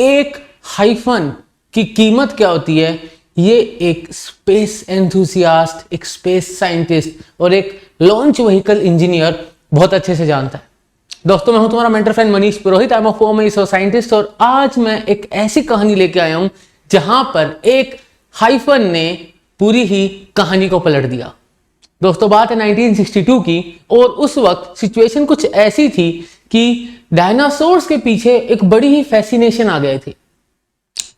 एक हाइफन की कीमत क्या होती है, ये एक स्पेस एंथुसियास्ट, एक स्पेस साइंटिस्ट और एक लॉन्च व्हीकल इंजीनियर बहुत अच्छे से जानता है। दोस्तों, मैं हूं तुम्हारा mentor friend Manish Purohit. I am a former scientist और आज मैं एक ऐसी कहानी लेके आया हूं जहां पर एक हाइफन ने पूरी ही कहानी को पलट दिया। दोस्तों, बात है 1962 की और उस वक्त सिचुएशन कुछ ऐसी थी कि डायनासोर्स के पीछे एक बड़ी ही फैसिनेशन आ गई थी।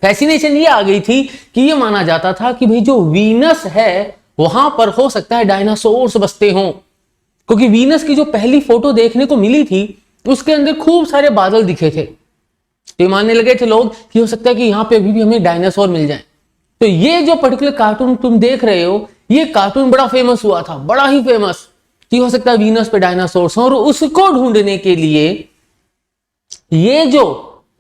फैसिनेशन ये आ गई थी कि ये माना जाता था कि भाई जो वीनस है वहां पर हो सकता है डायनासोर्स बसते हों, क्योंकि वीनस की जो पहली फोटो देखने को मिली थी उसके अंदर खूब सारे बादल दिखे थे। तो मानने लगे थे लोग कि हो सकता है कि यहां पे अभी भी हमें डायनासोर मिल जाए। तो ये जो पर्टिकुलर कार्टून तुम देख रहे हो, ये कार्टून बड़ा फेमस हुआ था, बड़ा ही फेमस, कि हो सकता है वीनस पे डायनासोर्स हो। और उसको ढूंढने के लिए ये जो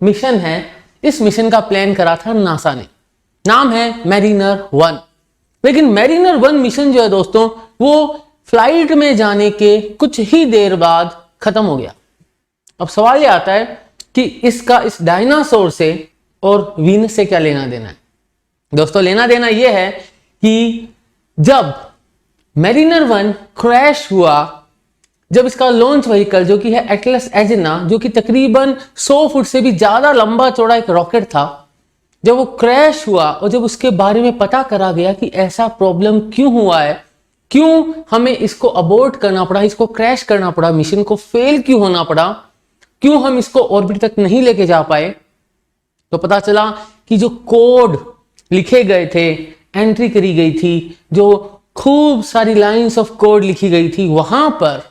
मिशन है, इस मिशन का प्लान करा था नासा ने। नाम है मैरिनर 1। लेकिन मैरिनर 1 मिशन जो है दोस्तों, वो फ्लाइट में जाने के कुछ ही देर बाद खत्म हो गया। अब सवाल यह आता है कि इसका इस डायनासोर से और वीनस से क्या लेना देना है। दोस्तों, लेना देना यह है कि जब मैरिनर 1 क्रैश हुआ, जब इसका लॉन्च व्हीकल जो कि है एटलस एजिना, जो कि तकरीबन 100 फुट से भी ज्यादा लंबा चौड़ा एक रॉकेट था, जब वो क्रैश हुआ और जब उसके बारे में पता करा गया कि ऐसा प्रॉब्लम क्यों हुआ है, क्यों हमें इसको अबॉर्ट करना पड़ा, इसको क्रैश करना पड़ा, मिशन को फेल क्यों होना पड़ा, क्यों हम इसको ऑर्बिट तक नहीं लेके जा पाए, तो पता चला कि जो कोड लिखे गए थे, एंट्री करी गई थी, जो खूब सारी लाइंस ऑफ कोड लिखी गई थी, वहां पर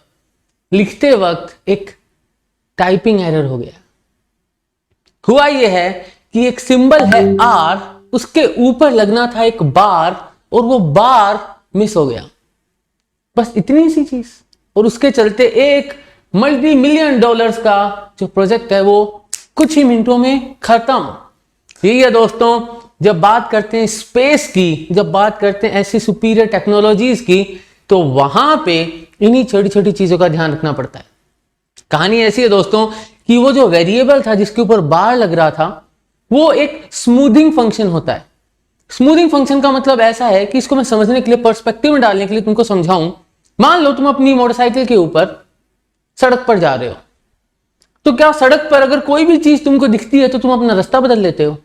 लिखते वक्त एक टाइपिंग एरर हो गया। हुआ यह है कि एक सिंबल है आर, उसके ऊपर लगना था एक बार और वो बार मिस हो गया। बस इतनी सी चीज, और उसके चलते एक मल्टी मिलियन डॉलर्स का जो प्रोजेक्ट है वो कुछ ही मिनटों में खत्म। यही है दोस्तों, जब बात करते हैं स्पेस की, जब बात करते हैं ऐसी सुपीरियर टेक्नोलॉजीज की, तो वहां पे इन्हीं छोटी छोटी चीजों का ध्यान रखना पड़ता है। कहानी ऐसी है दोस्तों कि वो जो वेरिएबल था जिसके ऊपर बार लग रहा था, वो एक स्मूथिंग फंक्शन होता है। स्मूथिंग फंक्शन का मतलब ऐसा है कि इसको मैं समझने के लिए, पर्सपेक्टिव में डालने के लिए तुमको समझाऊं। मान लो तुम अपनी मोटरसाइकिल के ऊपर सड़क पर जा रहे हो, तो क्या सड़क पर अगर कोई भी चीज तुमको दिखती है तो तुम अपना रास्ता बदल लेते हो,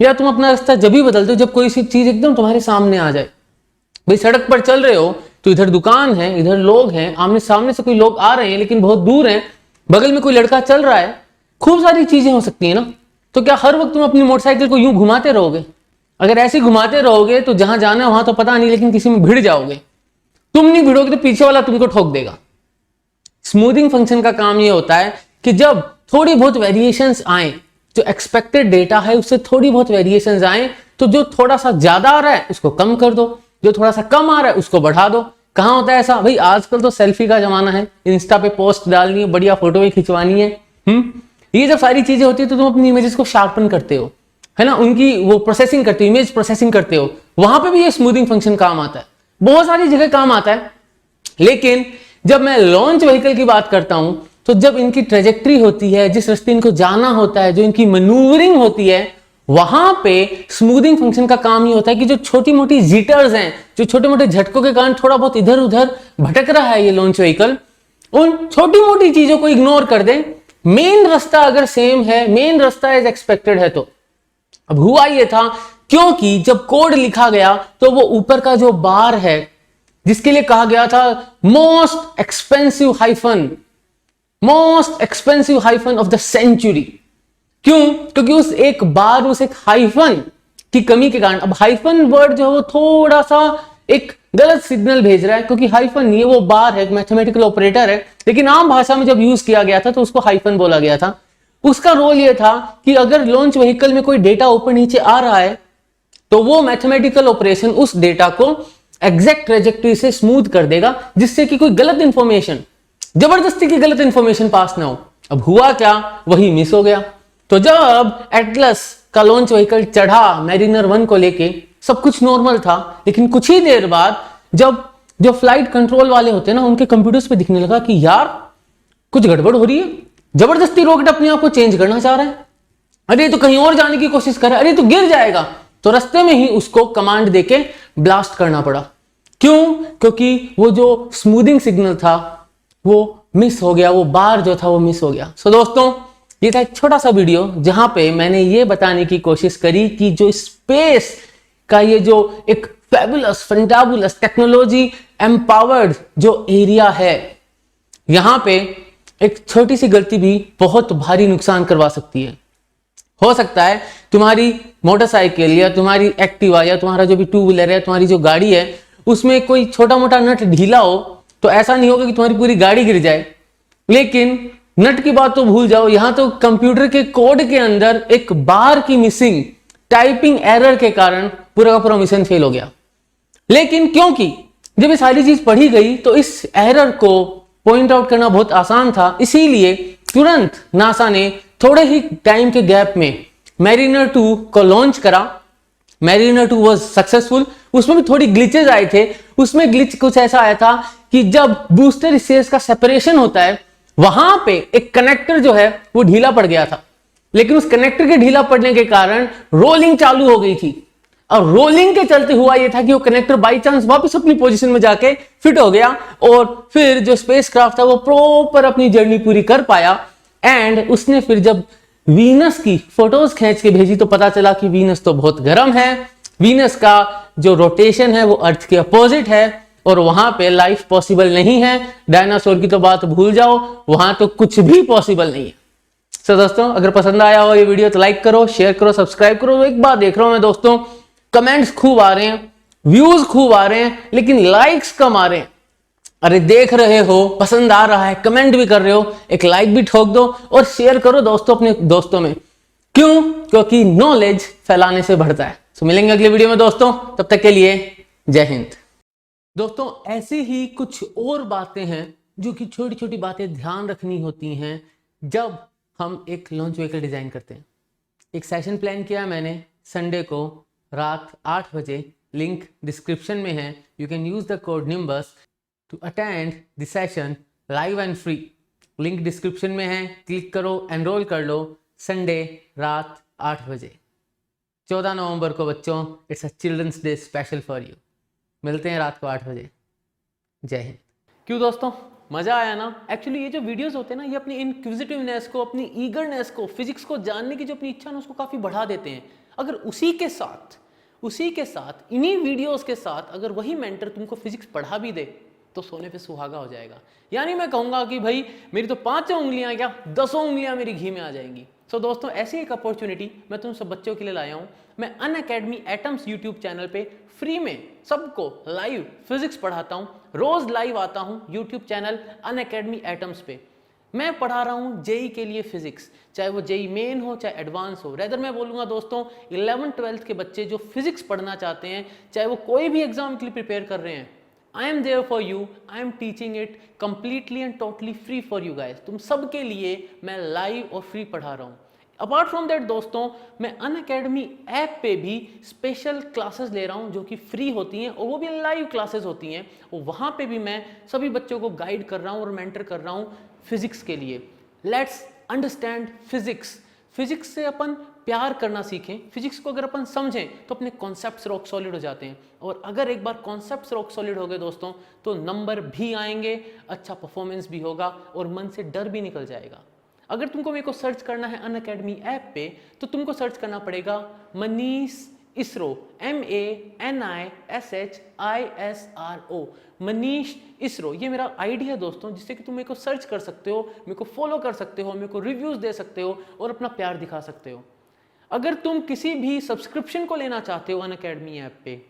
या तुम अपना रास्ता जब भी बदलते हो जब कोई सी चीज एकदम तुम्हारे सामने आ जाए। भाई सड़क पर चल रहे हो तो इधर दुकान है, इधर लोग हैं, आमने सामने से कोई लोग आ रहे हैं लेकिन बहुत दूर हैं, बगल में कोई लड़का चल रहा है, खूब सारी चीजें हो सकती है ना। तो क्या हर वक्त तुम अपनी मोटरसाइकिल को यूं घुमाते रहोगे? अगर ऐसे घुमाते रहोगे तो जहां जाना है वहां तो पता नहीं, लेकिन किसी में भिड़ जाओगे। तुम नहीं भिड़ोगे तो पीछे वाला तुमको ठोक देगा। स्मूथिंग फंक्शन का काम यह होता है कि जब थोड़ी बहुत वेरिएशंस आए, जो एक्सपेक्टेड डेटा है उससे थोड़ी बहुत वेरिएशंस आए, तो जो थोड़ा सा ज्यादा आ रहा है उसको कम कर दो, जो थोड़ा सा कम आ रहा है उसको बढ़ा दो। कहां होता है ऐसा? भाई आजकल तो सेल्फी का जमाना है, इंस्टा पे पोस्ट डालनी है, बढ़िया फोटो भी खिंचवानी है। ये जब सारी चीजें होती है तो तुम अपनी इमेजेस को शार्पन करते हो, है ना, उनकी वो प्रोसेसिंग करते हो, इमेज प्रोसेसिंग करते हो। वहां पे भी ये स्मूथिंग फंक्शन काम आता है, बहुत सारी जगह काम आता है। लेकिन जब मैं लॉन्च व्हीकल की बात करता हूं, तो जब इनकी ट्रेजेक्ट्री होती है, जिस रास्ते इनको जाना होता है, जो इनकी मैन्यूवरिंग होती है, वहां पे स्मूथिंग फंक्शन का काम ही होता है कि जो छोटी मोटी जिटर्स हैं, जो छोटे मोटे झटकों के कारण थोड़ा बहुत इधर उधर भटक रहा है ये लॉन्च व्हीकल, उन छोटी मोटी चीजों को इग्नोर कर दें। मेन रास्ता अगर सेम है, मेन रास्ता एज एक्सपेक्टेड है, तो अब हुआ ये था क्योंकि जब कोड लिखा गया तो वो ऊपर का जो बार है, जिसके लिए कहा गया था most expensive hyphen of the century. क्यों? क्योंकि उस एक बार, उस एक हाइफन की कमी के कारण, अब हाइफन वर्ड जो है वो थोड़ा सा एक गलत सिग्नल भेज रहा है, क्योंकि हाइफन नहीं है, वो बार है, मैथमेटिकल ऑपरेटर है, लेकिन आम भाषा में जब यूज किया गया था तो उसको हाइफन बोला गया था। उसका रोल यह था कि अगर लॉन्च व्हीकल में कोई डेटा ऊपर नीचे आ रहा है तो वो मैथमेटिकल ऑपरेशन उस डेटा को एग्जैक्ट ट्रेजेक्टरी से स्मूथ कर देगा, जिससे कि कोई गलत इंफॉर्मेशन, जबरदस्ती की गलत इंफॉर्मेशन पास ना हो। अब हुआ क्या? वही मिस हो गया। तो जब एटलस का लॉन्च व्हीकल चढ़ा मैरिनर 1 को लेके, सब कुछ नॉर्मल था, लेकिन कुछ ही देर बाद जब जो फ्लाइट कंट्रोल वाले होते हैं ना, उनके कंप्यूटर्स पे दिखने लगा कि यार कुछ गड़बड़ हो रही है, जबरदस्ती रॉकेट अपने आप को चेंज करना चाह रहा है। अरे तो कहीं और जाने की कोशिश करे, अरे तो गिर जाएगा। तो रास्ते में ही उसको कमांड देके ब्लास्ट करना पड़ा। क्यों? क्योंकि वो जो स्मूथिंग सिग्नल था वो मिस हो गया, वो बार जो था वो मिस हो गया। सो दोस्तों, ये था एक छोटा सा वीडियो जहां पे मैंने ये बताने की कोशिश करी कि जो स्पेस का ये जो एक फैबुलस फंटाबुलस टेक्नोलॉजी एम्पावर्ड जो एरिया है, यहां पे एक छोटी सी गलती भी बहुत भारी नुकसान करवा सकती है। हो सकता है तुम्हारी मोटरसाइकिल या तुम्हारी एक्टिवा या तुम्हारा जो भी टू व्हीलर है, तुम्हारी जो गाड़ी है, उसमें कोई छोटा मोटा नट ढीला हो, तो ऐसा नहीं होगा कि तुम्हारी पूरी गाड़ी गिर जाए। लेकिन नट की बात तो भूल जाओ, यहां तो कंप्यूटर के कोड के अंदर एक बार की मिसिंग टाइपिंग एरर के कारण पूरा का पूरा मिशन फेल हो गया। लेकिन क्योंकि जब ये सारी चीज पढ़ी गई तो इस एरर को पॉइंट आउट करना बहुत आसान था, इसीलिए तुरंत नासा ने थोड़े ही टाइम के गैप में मैरिनर 2 को लॉन्च करा। Mariner 2 was successful. उसमें भी थोड़ी ग्लिचेज आए थे। उसमें ग्लिच कुछ ऐसा आया था कि जब बूस्टर स्टेज का सेपरेशन होता है, वहां पे एक कनेक्टर जो है वो ढीला पड़ गया था। लेकिन उस कनेक्टर के ढीला पड़ने के कारण रोलिंग चालू हो गई थी, और रोलिंग के चलते हुआ यह था कि वो कनेक्टर बाई चांस वापस अपनी पोजीशन में जाके फिट हो गया, और फिर जो स्पेसक्राफ्ट था वो प्रॉपर अपनी जर्नी पूरी कर पाया। एंड उसने फिर जब वीनस की फोटोज खींच के भेजी तो पता चला कि वीनस तो बहुत गर्म है, वीनस का जो रोटेशन है वो अर्थ के अपोजिट है, और वहां पे लाइफ पॉसिबल नहीं है। डायनासोर की तो बात भूल जाओ, वहां तो कुछ भी पॉसिबल नहीं है। तो दोस्तों, अगर पसंद आया हो ये वीडियो तो लाइक करो, शेयर करो, सब्सक्राइब करो। तो एक बात देख रहा हूं मैं दोस्तों, कमेंट्स खूब आ रहे हैं, व्यूज खूब आ रहे हैं, लेकिन लाइक्स कम आ रहे हैं। अरे देख रहे हो, पसंद आ रहा है, कमेंट भी कर रहे हो, एक लाइक भी ठोक दो और शेयर करो दोस्तों, अपने दोस्तों में। क्यों? क्योंकि नॉलेज फैलाने से बढ़ता है। तो मिलेंगे अगले वीडियो में दोस्तों, तब तक के लिए जय हिंद। दोस्तों, ऐसी ही कुछ और बातें हैं जो कि छोटी छोटी बातें ध्यान रखनी होती हैं जब हम एक लॉन्च व्हीकल डिजाइन करते हैं। एक सेशन प्लान किया मैंने संडे को रात 8 बजे, लिंक डिस्क्रिप्शन में है। You can use the code Nimbus two attend the session live and free. Link description में है, क्लिक करो, एनरोल कर लो। संडे रात 8 बजे 14 नवंबर को बच्चों, it's a children's day special for you. मिलते हैं रात को 8 बजे। जय हिंद। क्यों दोस्तों, मजा आया ना? एक्चुअली ये जो वीडियोस होते हैं ना, ये अपनी इनक्विजिटिवनेस को, अपनी ईगरनेस को, फिजिक्स को जानने की जो अपनी इच्छा है उसको काफी बढ़ा देते हैं। अगर उसी के साथ इन्हीं वीडियोस के साथ अगर वही मेंटर तुमको फिजिक्स पढ़ा भी दे तो सोने पे सुहागा हो जाएगा। यानी मैं कहूंगा कि भाई मेरी तो 5 उंगलियां क्या 10 उंगलियां मेरी घी में आ जाएंगी। सो दोस्तों, ऐसी एक अपॉर्चुनिटी मैं तुम सब बच्चों के लिए लाया हूं। मैं अनअकैडमी एटम्स यूट्यूब चैनल पे फ्री में सबको लाइव फिजिक्स पढ़ाता हूं। रोज लाइव आता हूं यूट्यूब चैनल अनअकैडमी एटम्स पे। मैं पढ़ा रहा हूं जेई के लिए फिजिक्स, चाहे वो जेई मेन हो चाहे एडवांस हो। रेदर मैं बोलूंगा दोस्तों, 11th-12th के बच्चे जो फिजिक्स पढ़ना चाहते हैं, चाहे वो कोई भी एग्जाम के लिए प्रिपेयर कर रहे हैं, I am there for you. I am teaching it completely and totally free for you guys. तुम सबके लिए मैं लाइव और फ्री पढ़ा रहा हूँ। अपार्ट फ्रॉम दैट दोस्तों, मैं अनअकैडमी ऐप पे भी स्पेशल क्लासेस ले रहा हूँ जो कि फ्री होती हैं, और वो भी लाइव क्लासेस होती हैं। और वहाँ पे भी मैं सभी बच्चों को गाइड कर रहा हूँ और मेंटर कर रहा हूँ फिजिक्स के लिए। Let's understand physics. फिजिक्स से अपन प्यार करना सीखें। फिजिक्स को अगर अपन समझें तो अपने कॉन्सेप्ट्स रॉक सॉलिड हो जाते हैं, और अगर एक बार कॉन्सेप्ट्स रॉक सॉलिड हो गए दोस्तों तो नंबर भी आएंगे, अच्छा परफॉर्मेंस भी होगा और मन से डर भी निकल जाएगा। अगर तुमको मेरे को सर्च करना है अनअकैडमी ऐप पे तो तुमको सर्च करना पड़ेगा मनीष इसरो, MANISHISRO, मनीष इसरो। ये मेरा आईडी है दोस्तों, जिससे कि तुम मेरे को सर्च कर सकते हो, मेरे को फॉलो कर सकते हो, मेरे को रिव्यूज दे सकते हो और अपना प्यार दिखा सकते हो। अगर तुम किसी भी सब्सक्रिप्शन को लेना चाहते हो अनअकैडमी ऐप पे,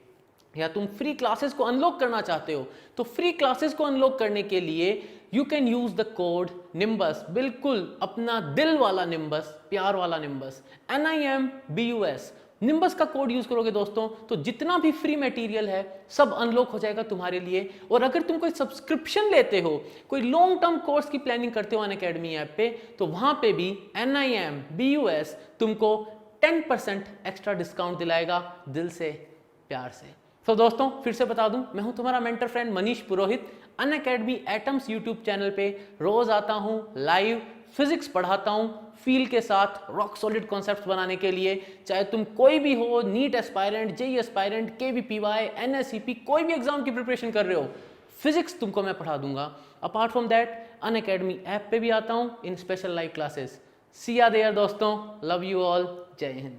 या तुम फ्री क्लासेस को अनलॉक करना चाहते हो, तो फ्री क्लासेस को अनलॉक करने के लिए you can use the code nimbus. बिल्कुल अपना दिल वाला निम्बस, प्यार वाला निम्बस, NIMBUS। निम्बस का कोड यूज करोगे दोस्तों तो जितना भी फ्री मटेरियल है सब अनलॉक हो जाएगा तुम्हारे लिए। और अगर तुम कोई सब्सक्रिप्शन लेते हो, कोई लॉन्ग टर्म कोर्स की प्लानिंग करते हो अनअकैडमी ऐप पे, तो वहां पे भी NIMBUS तुमको 10% एक्स्ट्रा डिस्काउंट दिलाएगा, दिल से, प्यार से। तो दोस्तों, फिर से बता दूं, मैं हूं तुम्हारा मेंटर फ्रेंड मनीष पुरोहित। अनअकैडमी एटम्स यूट्यूब चैनल पे रोज आता हूं, लाइव फिजिक्स पढ़ाता हूं फील के साथ रॉक सॉलिड कॉन्सेप्ट्स बनाने के लिए, चाहे तुम कोई भी हो, NEET aspirant, JEE aspirant, KVPY, NSEP, कोई भी एग्जाम की प्रिपरेशन कर रहे हो, फिजिक्स तुमको मैं पढ़ा दूंगा। Apart from that Unacademy app पे भी आता हूँ इन स्पेशल लाइव क्लासेस। सी या देयर दोस्तों, लव यू ऑल, जय हिंद।